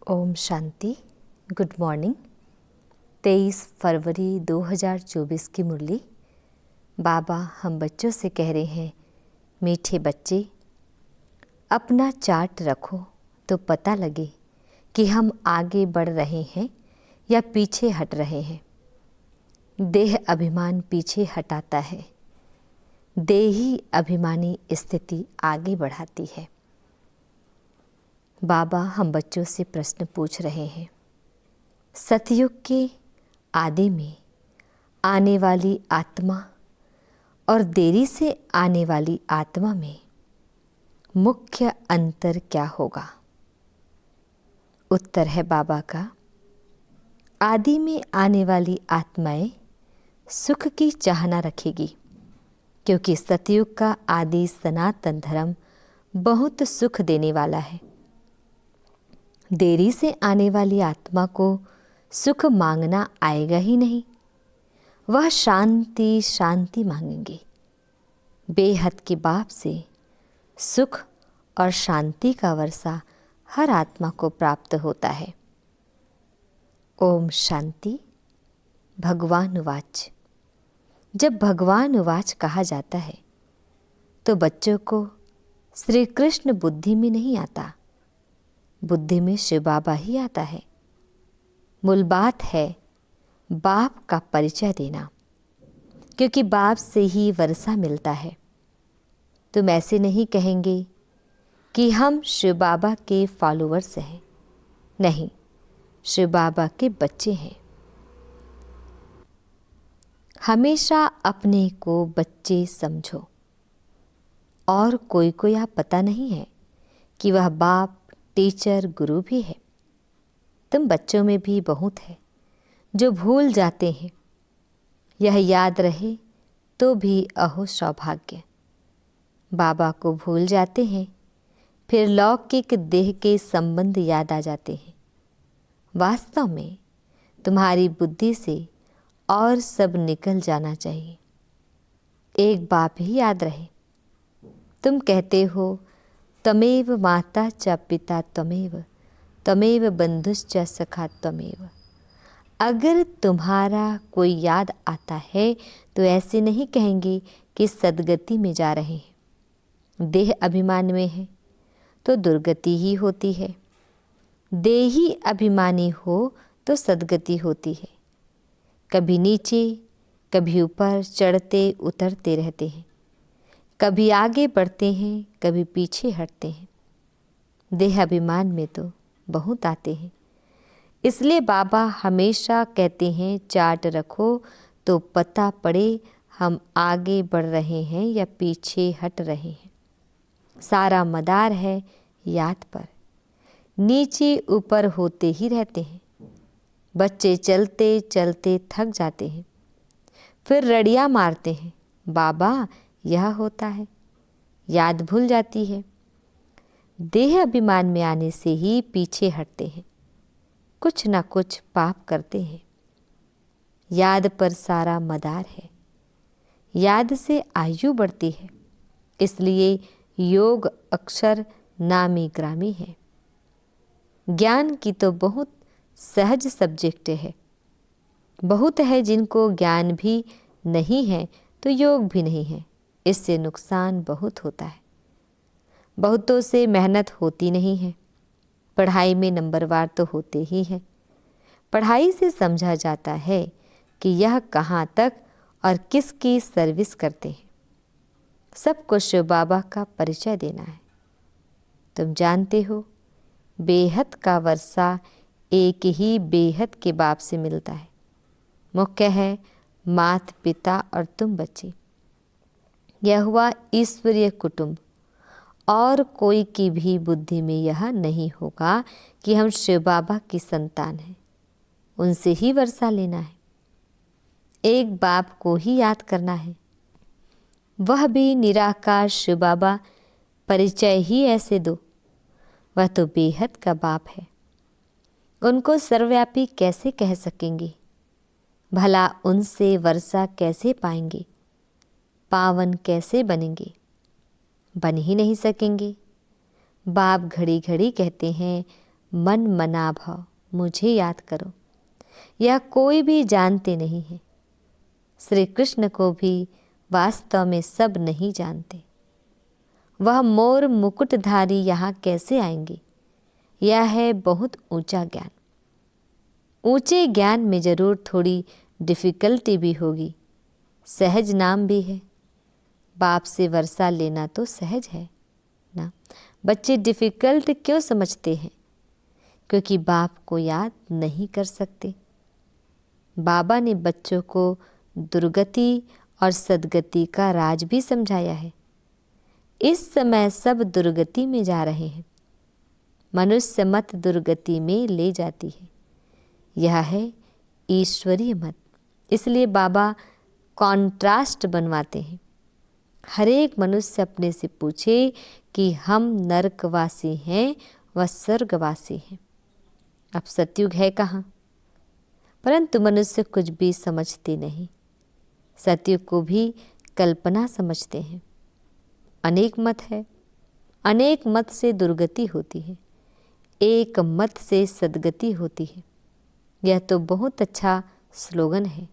Om Shanti. Good morning. 23 फरवरी 2024 की मुरली। बाबा हम बच्चों से कह रहे हैं, मीठे बच्चे, अपना चार्ट रखो तो पता लगे कि हम आगे बढ़ रहे हैं या पीछे हट रहे हैं। देह अभिमान पीछे हटाता है, देही अभिमानी स्थिति आगे बढ़ाती है। बाबा हम बच्चों से प्रश्न पूछ रहे हैं, सतयुग के आदि में आने वाली आत्मा और देरी से आने वाली आत्मा में मुख्य अंतर क्या होगा? उत्तर है बाबा का, आदि में आने वाली आत्माएं सुख की चाहना रखेगी, क्योंकि सतयुग का आदि सनातन धर्म बहुत सुख देने वाला है। देरी से आने वाली आत्मा को सुख मांगना आएगा ही नहीं, वह शांति शांति मांगेंगे। बेहद के बाप से सुख और शांति का वर्षा हर आत्मा को प्राप्त होता है। ओम शांति। भगवान उवाच। जब भगवान उवाच कहा जाता है तो बच्चों को श्री कृष्ण बुद्धि में नहीं आता, बुद्धि में शिव बाबा ही आता है। मूल बात है बाप का परिचय देना, क्योंकि बाप से ही वर्षा मिलता है। तुम ऐसे नहीं कहेंगे कि हम शिव बाबा के फॉलोअर्स हैं, नहीं, शिव बाबा के बच्चे हैं। हमेशा अपने को बच्चे समझो, और कोई को यह पता नहीं है कि वह बाप, टीचर, गुरु भी है। तुम बच्चों में भी बहुत है जो भूल जाते हैं। यह याद रहे तो भी अहो सौभाग्य। बाबा को भूल जाते हैं, फिर लौकिक देह के संबंध याद आ जाते हैं। वास्तव में तुम्हारी बुद्धि से और सब निकल जाना चाहिए। एक बात ही याद रहे, तुम कहते हो तमेव माता च पिता त्वमेव, तमेव बंधुश्च सखा त्वमेव। अगर तुम्हारा कोई याद आता है तो ऐसे नहीं कहेंगे कि सदगति में जा रहे हैं। देह अभिमान में है तो दुर्गति ही होती है, देही अभिमानी हो तो सदगति होती है। कभी नीचे कभी ऊपर चढ़ते उतरते रहते हैं, कभी आगे बढ़ते हैं, कभी पीछे हटते हैं। देह अभिमान में तो बहुत आते हैं। इसलिए बाबा हमेशा कहते हैं, चार्ट रखो तो पता पड़े हम आगे बढ़ रहे हैं या पीछे हट रहे हैं। सारा मदार है याद पर, नीचे ऊपर होते ही रहते हैं। बच्चे चलते चलते थक जाते हैं, फिर रड़ियाँ मारते हैं, बाबा यह होता है, याद भूल जाती है। देह अभिमान में आने से ही पीछे हटते हैं, कुछ ना कुछ पाप करते हैं। याद पर सारा मदार है, याद से आयु बढ़ती है। इसलिए योग अक्षर नामी ग्रामी है। ज्ञान की तो बहुत सहज सब्जेक्ट है। बहुत है जिनको ज्ञान भी नहीं है तो योग भी नहीं है, इससे नुकसान बहुत होता है। बहुतों से मेहनत होती नहीं है, पढ़ाई में नंबरवार तो होते ही हैं। पढ़ाई से समझा जाता है कि यह कहाँ तक और किसकी सर्विस करते हैं। सबको शिव बाबा का परिचय देना है। तुम जानते हो, बेहद का वर्षा एक ही बेहद के बाप से मिलता है। मुख्य है माता पिता और तुम बच्चे। यह हुआ ईश्वरीय कुटुंब, और कोई की भी बुद्धि में यह नहीं होगा कि हम शिव बाबा की संतान हैं। उनसे ही वर्षा लेना है, एक बाप को ही याद करना है, वह भी निराकार शिव बाबा। परिचय ही ऐसे दो, वह तो बेहद का बाप है। उनको सर्वव्यापी कैसे कह सकेंगे? भला उनसे वर्षा कैसे पाएंगे? पावन कैसे बनेंगे? बन ही नहीं सकेंगे। बाप घड़ी घड़ी कहते हैं, मन मना भव मुझे याद करो, यह कोई भी जानते नहीं है। श्री कृष्ण को भी वास्तव में सब नहीं जानते। वह मोर मुकुटधारी यहाँ कैसे आएंगे? यह है बहुत ऊंचा ज्ञान। ऊंचे ज्ञान में जरूर थोड़ी डिफ़िकल्टी भी होगी। सहज नाम भी है। बाप से वर्षा लेना तो सहज है ना। बच्चे डिफ़िकल्ट क्यों समझते हैं? क्योंकि बाप को याद नहीं कर सकते। बाबा ने बच्चों को दुर्गति और सद्गति का राज भी समझाया है। इस समय सब दुर्गति में जा रहे हैं। मनुष्य मत दुर्गति में ले जाती है। यह है ईश्वरीय मत। इसलिए बाबा कॉन्ट्रास्ट बनवाते हैं। हर एक मनुष्य अपने से पूछे कि हम नरकवासी हैं व स्वर्गवासी हैं। अब सतयुग है कहाँ? परंतु मनुष्य कुछ भी समझते नहीं। सतयुग को भी कल्पना समझते हैं। अनेक मत है, अनेक मत से दुर्गति होती है, एक मत से सद्गति होती है। यह तो बहुत अच्छा स्लोगन है।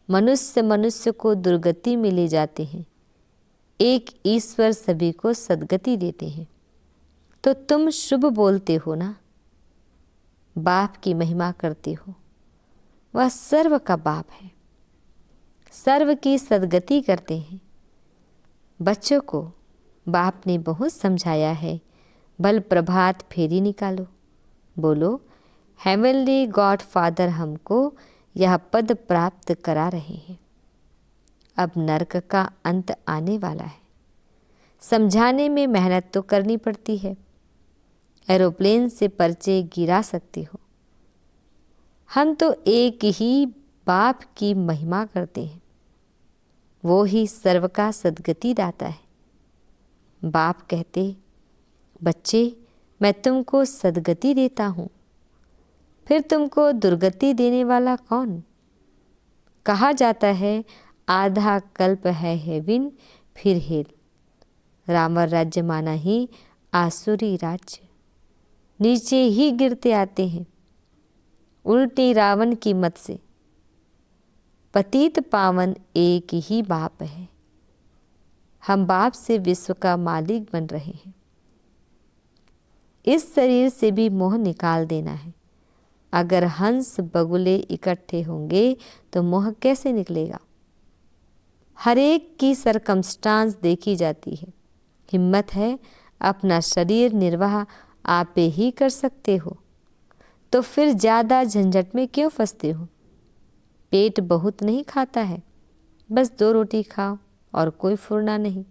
मनुष्य मनुष्य को दुर्गति में ले जाते हैं, एक ईश्वर सभी को सद्गति देते हैं। तो तुम शुभ बोलते हो ना, बाप की महिमा करते हो। वह सर्व का बाप है, सर्व की सद्गति करते हैं। बच्चों को बाप ने बहुत समझाया है। बल प्रभात फेरी निकालो, बोलो हेवनली गॉड फादर हमको यह पद प्राप्त करा रहे हैं। अब नरक का अंत आने वाला है। समझाने में मेहनत तो करनी पड़ती है। एरोप्लेन से पर्चे गिरा सकते हो। हम तो एक ही बाप की महिमा करते हैं। वो ही सर्व का सद्गति दाता है। बाप कहते, बच्चे मैं तुमको सद्गति देता हूँ, फिर तुमको दुर्गति देने वाला कौन? कहा जाता है आधा कल्प है हेविन फिर हेल। रावण राज्य माना ही आसुरी राज्य, नीचे ही गिरते आते हैं। उल्टी रावण की मत से पतित पावन एक ही बाप है। हम बाप से विश्व का मालिक बन रहे हैं। इस शरीर से भी मोह निकाल देना है। अगर हंस बगुले इकट्ठे होंगे तो मोह कैसे निकलेगा? हर एक की सरकमस्टांस देखी जाती है। हिम्मत है अपना शरीर निर्वाह आप ही कर सकते हो, तो फिर ज़्यादा झंझट में क्यों फंसते हो? पेट बहुत नहीं खाता है, बस 2 रोटी खाओ और कोई फुरना नहीं।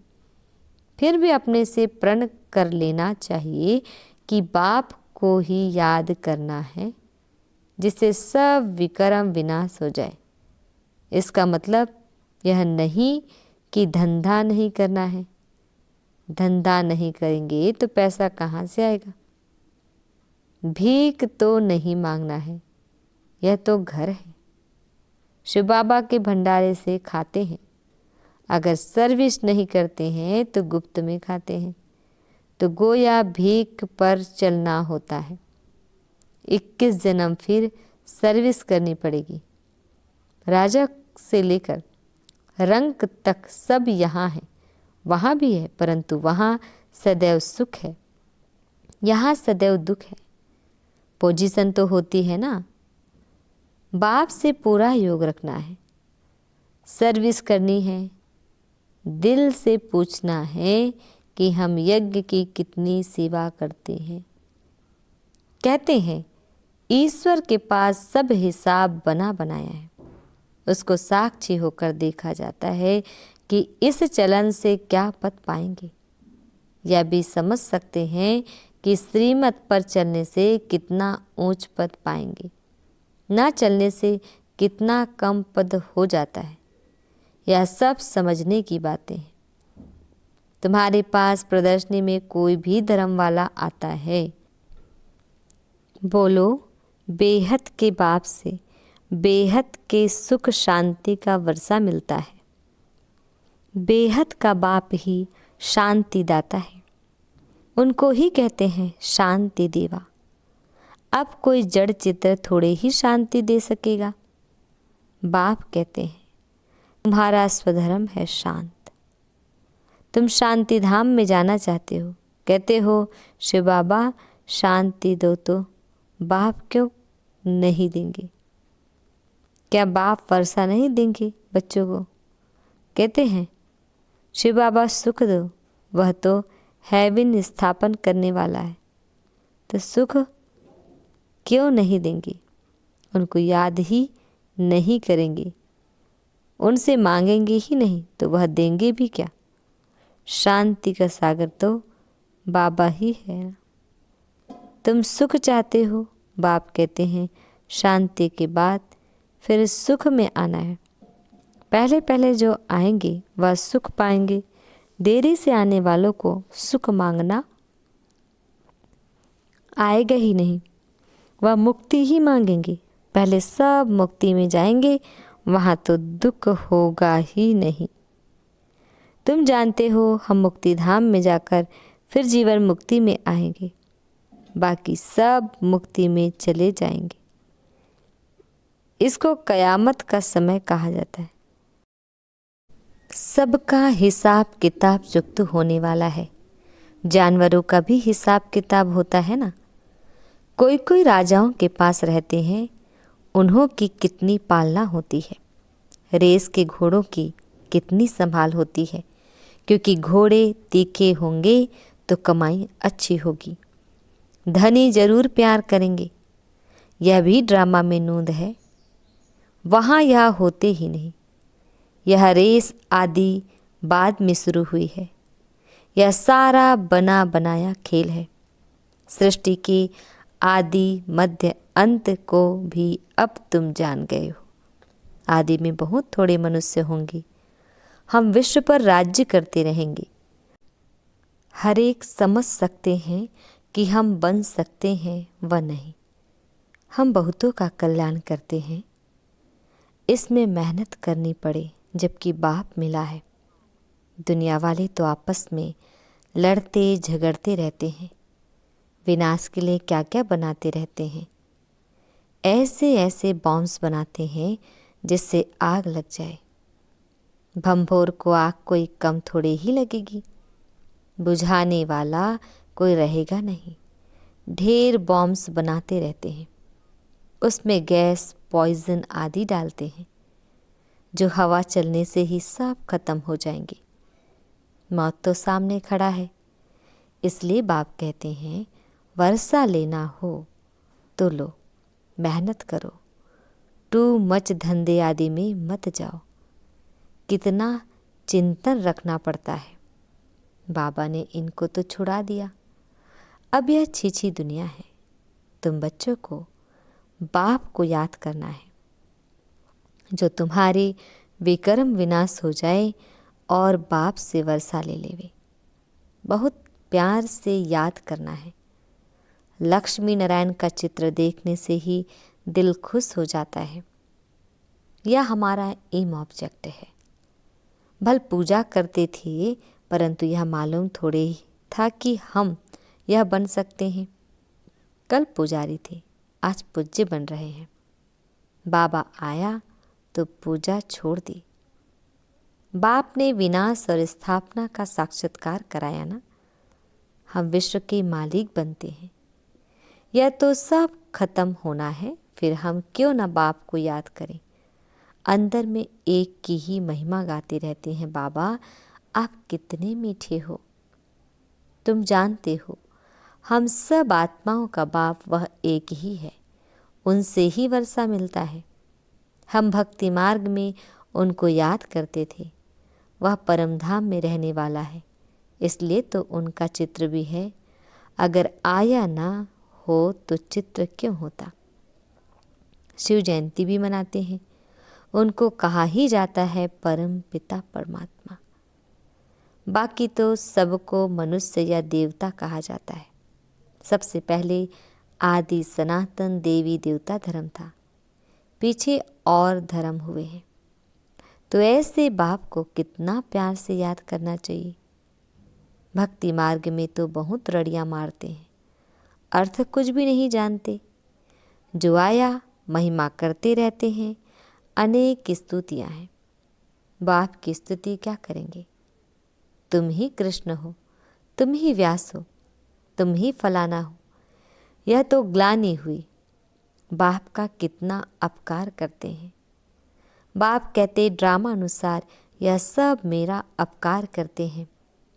फिर भी अपने से प्रण कर लेना चाहिए कि बाप को ही याद करना है, जिससे सब विकर्म विनाश हो जाए। इसका मतलब यह नहीं कि धंधा नहीं करना है। धंधा नहीं करेंगे तो पैसा कहाँ से आएगा? भीख तो नहीं मांगना है, यह तो घर है। शिव बाबा के भंडारे से खाते हैं। अगर सर्विस नहीं करते हैं तो गुप्त में खाते हैं, तो गोया भीख पर चलना होता है। 21 जन्म फिर सर्विस करनी पड़ेगी। राजा से लेकर रंक तक सब यहाँ है, वहाँ भी है, परंतु वहाँ सदैव सुख है, यहाँ सदैव दुख है। पोजीशन तो होती है ना। बाप से पूरा योग रखना है, सर्विस करनी है। दिल से पूछना है कि हम यज्ञ की कितनी सेवा करते हैं। कहते हैं ईश्वर के पास सब हिसाब बना बनाया है, उसको साक्षी होकर देखा जाता है कि इस चलन से क्या पद पाएंगे। यह भी समझ सकते हैं कि श्रीमत पर चलने से कितना ऊंच पद पाएंगे, ना चलने से कितना कम पद हो जाता है। यह सब समझने की बातें हैं। तुम्हारे पास प्रदर्शनी में कोई भी धर्म वाला आता है, बोलो बेहद के बाप से बेहद के सुख शांति का वर्षा मिलता है। बेहद का बाप ही शांति दाता है। उनको ही कहते हैं शांति देवा। अब कोई जड़ चित्र थोड़े ही शांति दे सकेगा। बाप कहते हैं तुम्हारा स्वधर्म है शांत। तुम शांति धाम में जाना चाहते हो, कहते हो शिव बाबा शांति दो, तो बाप क्यों नहीं देंगे? क्या बाप वर्षा नहीं देंगे बच्चों को? कहते हैं शिव बाबा सुख दो, वह तो हेवन स्थापन करने वाला है, तो सुख क्यों नहीं देंगे? उनको याद ही नहीं करेंगे, उनसे मांगेंगे ही नहीं, तो वह देंगे भी क्या? शांति का सागर तो बाबा ही है ना। तुम सुख चाहते हो, बाप कहते हैं शांति के बाद फिर सुख में आना है। पहले पहले जो आएंगे वह सुख पाएंगे, देरी से आने वालों को सुख मांगना आएगा ही नहीं, वह मुक्ति ही मांगेंगे। पहले सब मुक्ति में जाएंगे, वहाँ तो दुख होगा ही नहीं। तुम जानते हो हम मुक्ति धाम में जाकर फिर जीवन मुक्ति में आएंगे, बाकी सब मुक्ति में चले जाएंगे। इसको कयामत का समय कहा जाता है। सबका हिसाब किताब युक्त होने वाला है। जानवरों का भी हिसाब किताब होता है ना। कोई कोई राजाओं के पास रहते हैं, उन्हों की कितनी पालना होती है। रेस के घोड़ों की कितनी संभाल होती है, क्योंकि घोड़े तीखे होंगे तो कमाई अच्छी होगी। धनी जरूर प्यार करेंगे, यह भी ड्रामा में नूंद है। वहाँ यह होते ही नहीं। यह रेस आदि बाद में शुरू हुई है। यह सारा बना बनाया खेल है। सृष्टि के आदि मध्य अंत को भी अब तुम जान गए हो। आदि में बहुत थोड़े मनुष्य होंगे। हम विश्व पर राज्य करते रहेंगे। हर एक समझ सकते हैं कि हम बन सकते हैं व नहीं। हम बहुतों का कल्याण करते हैं। इसमें मेहनत करनी पड़े, जबकि बाप मिला है। दुनिया वाले तो आपस में लड़ते झगड़ते रहते हैं, विनाश के लिए क्या क्या बनाते रहते हैं। ऐसे ऐसे बॉम्ब्स बनाते हैं जिससे आग लग जाए। भंभोर को आग कोई कम थोड़े ही लगेगी, बुझाने वाला कोई रहेगा नहीं। ढेर बॉम्ब्स बनाते रहते हैं, उसमें गैस पॉइजन आदि डालते हैं, जो हवा चलने से ही सब खत्म हो जाएंगे। मौत तो सामने खड़ा है। इसलिए बाप कहते हैं वर्षा लेना हो तो लो, मेहनत करो, टू मच धंधे आदि में मत जाओ। कितना चिंतन रखना पड़ता है। बाबा ने इनको तो छुड़ा दिया। अब यह छीछी दुनिया है। तुम बच्चों को बाप को याद करना है, जो तुम्हारे विकर्म विनाश हो जाए और बाप से वर्षा ले लेवे। बहुत प्यार से याद करना है। लक्ष्मी नारायण का चित्र देखने से ही दिल खुश हो जाता है। यह हमारा एम ऑब्जेक्ट है। भल पूजा करते थे, परंतु यह मालूम थोड़े ही था कि हम यह बन सकते हैं। कल पुजारी थे, आज पूज्य बन रहे हैं। बाबा आया तो पूजा छोड़ दी। बाप ने विनाश और स्थापना का साक्षात्कार कराया ना। हम विश्व के मालिक बनते हैं। यह तो सब खत्म होना है, फिर हम क्यों ना बाप को याद करें। अंदर में एक की ही महिमा गाते रहते हैं। बाबा आप कितने मीठे हो। तुम जानते हो हम सब आत्माओं का बाप वह एक ही है, उनसे ही वर्षा मिलता है। हम भक्ति मार्ग में उनको याद करते थे। वह परम धाम में रहने वाला है, इसलिए तो उनका चित्र भी है। अगर आया ना हो तो चित्र क्यों होता। शिव जयंती भी मनाते हैं। उनको कहा ही जाता है परम पिता परमात्मा। बाकी तो सबको मनुष्य या देवता कहा जाता है। सबसे पहले आदि सनातन देवी देवता धर्म था, पीछे और धर्म हुए हैं। तो ऐसे बाप को कितना प्यार से याद करना चाहिए। भक्ति मार्ग में तो बहुत रड़ियाँ मारते हैं, अर्थ कुछ भी नहीं जानते। जो आया महिमा करते रहते हैं, अनेक स्तुतियाँ हैं। बाप की स्तुति क्या करेंगे? तुम ही कृष्ण हो, तुम ही व्यास हो, तुम ही फलाना हो। यह तो ग्लानि हुई। बाप का कितना अपकार करते हैं। बाप कहते ड्रामा अनुसार यह सब मेरा अपकार करते हैं,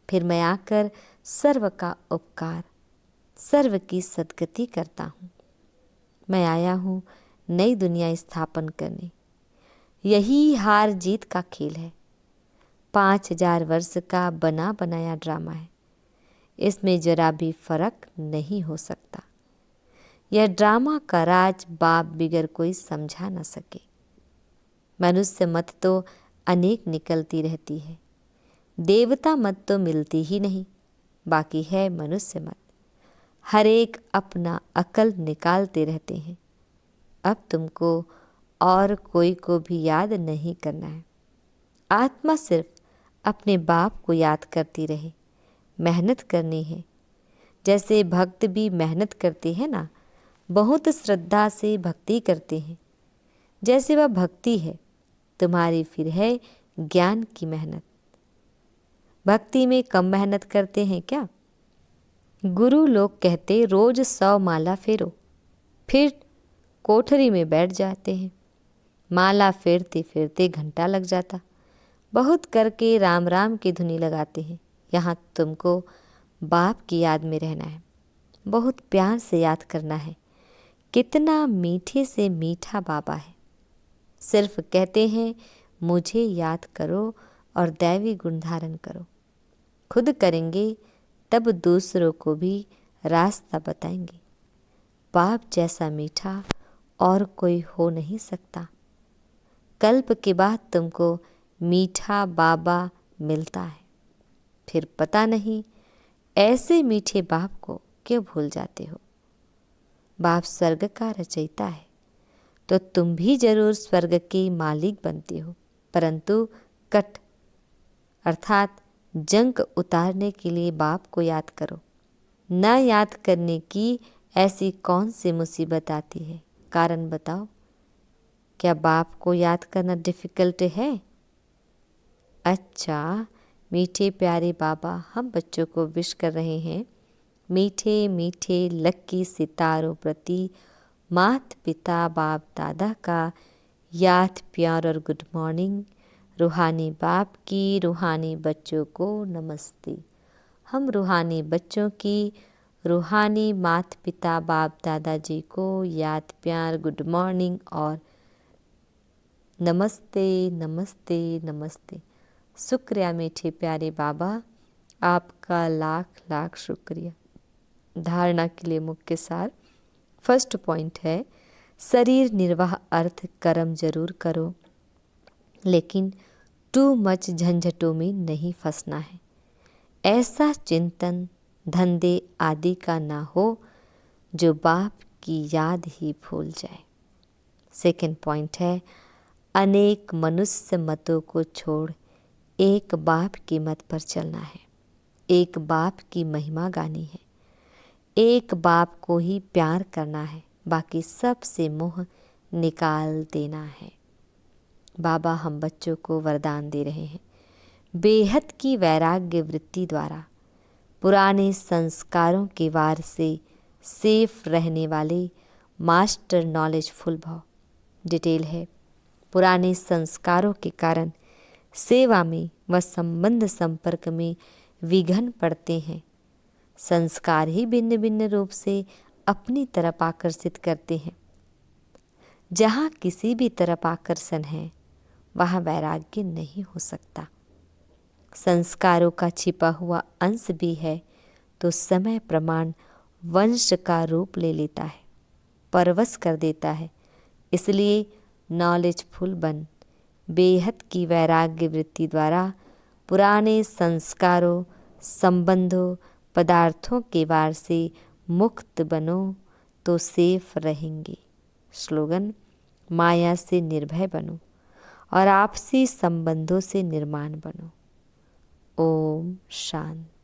फिर मैं आकर सर्व का उपकार, सर्व की सद्गति करता हूँ। मैं आया हूँ नई दुनिया स्थापन करने। यही हार जीत का खेल है। 5000 वर्ष का बना बनाया ड्रामा है। इसमें जरा भी फर्क नहीं हो सकता। यह ड्रामा का राज बाप बिगर कोई समझा न सके। मनुष्य मत तो अनेक निकलती रहती है, देवता मत तो मिलती ही नहीं। बाकी है मनुष्य मत। हर एक अपना अकल निकालते रहते हैं। अब तुमको और कोई को भी याद नहीं करना है। आत्मा सिर्फ अपने बाप को याद करती रहे। मेहनत करनी है। जैसे भक्त भी मेहनत करते हैं ना, बहुत श्रद्धा से भक्ति करते हैं। जैसे वह भक्ति है, तुम्हारी फिर है ज्ञान की मेहनत। भक्ति में कम मेहनत करते हैं क्या? गुरु लोग कहते रोज 100 माला फेरो, फिर कोठरी में बैठ जाते हैं। माला फेरते फेरते घंटा लग जाता। बहुत करके राम राम की धुनी लगाते हैं। यहाँ तुमको बाप की याद में रहना है, बहुत प्यार से याद करना है। कितना मीठे से मीठा बाबा है। सिर्फ कहते हैं मुझे याद करो और दैवी गुण धारण करो। खुद करेंगे तब दूसरों को भी रास्ता बताएंगे। बाप जैसा मीठा और कोई हो नहीं सकता। कल्प के बाद तुमको मीठा बाबा मिलता है। फिर पता नहीं ऐसे मीठे बाप को क्यों भूल जाते हो। बाप स्वर्ग का रचयिता है तो तुम भी जरूर स्वर्ग के मालिक बनते हो, परंतु कट अर्थात जंक उतारने के लिए बाप को याद करो। न याद करने की ऐसी कौन सी मुसीबत आती है? कारण बताओ। क्या बाप को याद करना डिफ़िकल्ट है? अच्छा, मीठे प्यारे बाबा हम बच्चों को विश कर रहे हैं। मीठे मीठे लक्की सितारों प्रति मात पिता बाप दादा का याद प्यार और गुड मॉर्निंग। रूहानी बाप की रूहानी बच्चों को नमस्ते। हम रूहानी बच्चों की रूहानी मात पिता बाप दादाजी को याद प्यार गुड मॉर्निंग और नमस्ते नमस्ते नमस्ते। शुक्रिया मीठे प्यारे बाबा, आपका लाख लाख शुक्रिया। धारणा के लिए मुख्य सार। फर्स्ट पॉइंट है, शरीर निर्वाह अर्थ कर्म जरूर करो, लेकिन टू मच झंझटों में नहीं फंसना है। ऐसा चिंतन धंधे आदि का ना हो जो बाप की याद ही भूल जाए। सेकंड पॉइंट है, अनेक मनुष्य मतों को छोड़ एक बाप की मत पर चलना है। एक बाप की महिमा गानी है। एक बाप को ही प्यार करना है, बाकी सब से मोह निकाल देना है। बाबा हम बच्चों को वरदान दे रहे हैं, बेहद की वैराग्य वृत्ति द्वारा पुराने संस्कारों के वार से सेफ रहने वाले मास्टर नॉलेजफुल भाव। डिटेल है, पुराने संस्कारों के कारण सेवा में व संबंध संपर्क में विघ्न पड़ते हैं। संस्कार ही भिन्न भिन्न रूप से अपनी तरफ आकर्षित करते हैं। जहाँ किसी भी तरफ आकर्षण है वहाँ वैराग्य नहीं हो सकता। संस्कारों का छिपा हुआ अंश भी है तो समय प्रमाण वंश का रूप ले लेता है, परवश कर देता है। इसलिए नॉलेजफुल बन बेहद की वैराग्य वृत्ति द्वारा पुराने संस्कारों, संबंधों, पदार्थों के वार से मुक्त बनो तो सेफ रहेंगे। स्लोगन, माया से निर्भय बनो और आपसी संबंधों से निर्माण बनो। ओम शांति।